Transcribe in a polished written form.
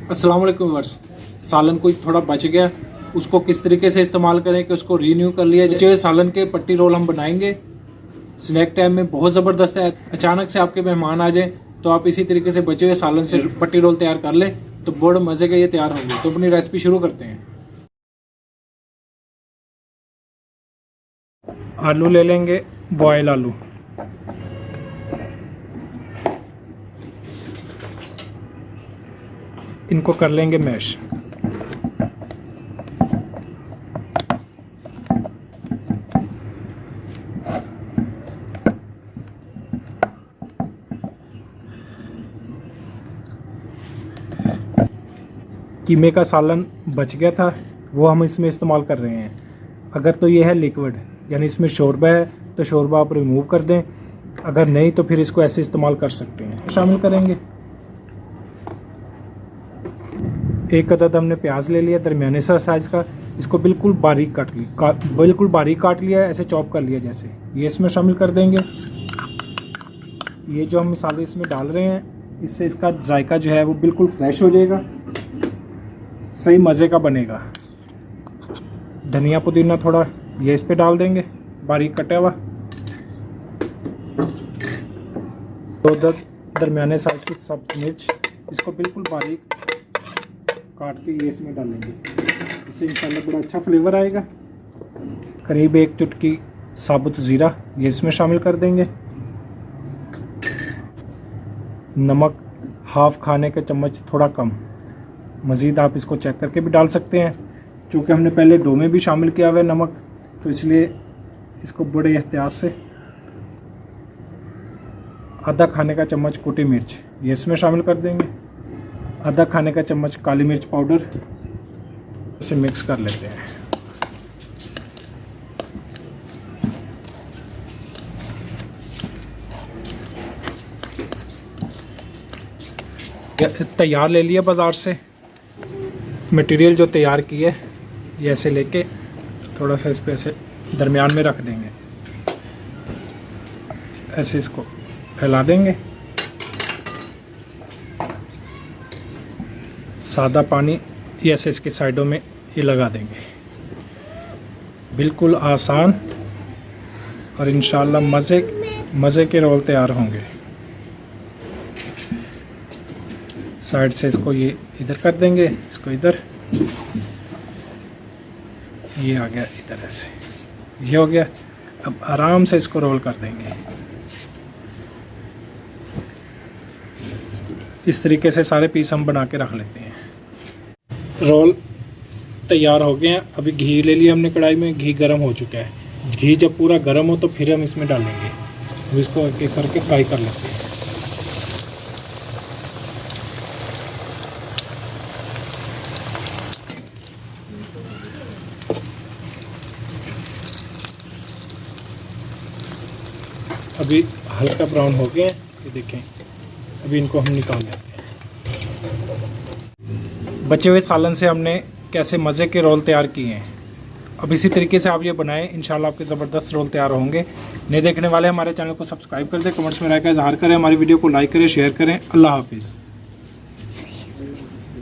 अस्सलाम वालेकुम वर्स। सालन कोई थोड़ा बच गया, उसको किस तरीके से इस्तेमाल करें कि उसको रीन्यू कर लिया जाए। सालन के पट्टी रोल हम बनाएंगे, स्नैक टाइम में बहुत ज़बरदस्त है। अचानक से आपके मेहमान आ जाए तो आप इसी तरीके से बचे हुए सालन से पट्टी रोल तैयार कर लें तो बड़े मज़े के ये तैयार होंगे। तो अपनी रेसिपी शुरू करते हैं। आलू ले लेंगे, बॉयल आलू। इनको कर लेंगे मैश। कीमे का सालन बच गया था, वो हम इसमें इस्तेमाल कर रहे हैं। अगर तो ये है लिक्विड, यानी इसमें शोरबा है तो शोरबा आप रिमूव कर दें, अगर नहीं तो फिर इसको ऐसे इस्तेमाल कर सकते हैं। शामिल करेंगे एक अदद हमने प्याज ले लिया दरमियाने सा साइज़ का, इसको बिल्कुल बारीक काट लिया है, ऐसे चॉप कर लिया जैसे। ये इसमें शामिल कर देंगे। ये जो हम मसाले इसमें डाल रहे हैं, इससे इसका जायका जो है वो बिल्कुल फ्रेश हो जाएगा, सही मज़े का बनेगा। धनिया पुदीना थोड़ा ये इस पे डाल देंगे, बारीक कटा हुआ। 2 दरमियाने साइज़ की सब्ज़ मिर्च, इसको बिल्कुल बारीक काट के ये इसमें डालेंगे, इससे इंशाल्लाह बड़ा अच्छा फ्लेवर आएगा। करीब 1 चुटकी साबुत ज़ीरा ये इसमें शामिल कर देंगे। नमक हाफ़ खाने का चम्मच, थोड़ा कम। मज़ीद आप इसको चेक करके भी डाल सकते हैं, चूँकि हमने पहले डो में भी शामिल किया हुआ है नमक, तो इसलिए इसको बड़े एहतियात से। आधा खाने का चम्मच कुटी मिर्च ये इसमें शामिल कर देंगे। आधा खाने का चम्मच काली मिर्च पाउडर, इसे मिक्स कर लेते हैं। तैयार ले लिया बाज़ार से मटेरियल, जो तैयार की है ये ऐसे लेके थोड़ा सा इस पे ऐसे दरमियान में रख देंगे, ऐसे इसको फैला देंगे। सादा पानी ये ऐसे इसके साइडों में ये लगा देंगे। बिल्कुल आसान और इंशाल्लाह मज़े के रोल तैयार होंगे। साइड से इसको ये इधर कर देंगे, इसको इधर, ये आ गया इधर, ऐसे ये हो गया। अब आराम से इसको रोल कर देंगे। इस तरीके से सारे पीस हम बना के रख लेते हैं। रोल तैयार हो गए हैं। अभी घी ले लिया हमने कढ़ाई में, घी गर्म हो चुका है। घी जब पूरा गर्म हो तो फिर हम इसमें डालेंगे। अब इसको एक एक करके फ्राई कर लेते हैं। अभी हल्का ब्राउन हो गए हैं, ये देखें। अभी इनको हम निकाल लेते हैं। बचे हुए सालन से हमने कैसे मज़े के रोल तैयार किए हैं। अब इसी तरीके से आप ये बनाएं, इंशाल्लाह आपके ज़बरदस्त रोल तैयार होंगे। नए देखने वाले हमारे चैनल को सब्सक्राइब कर दें, कमेंट्स में राय का इज़हार करें, हमारी वीडियो को लाइक करें, शेयर करें। अल्लाह हाफिज़।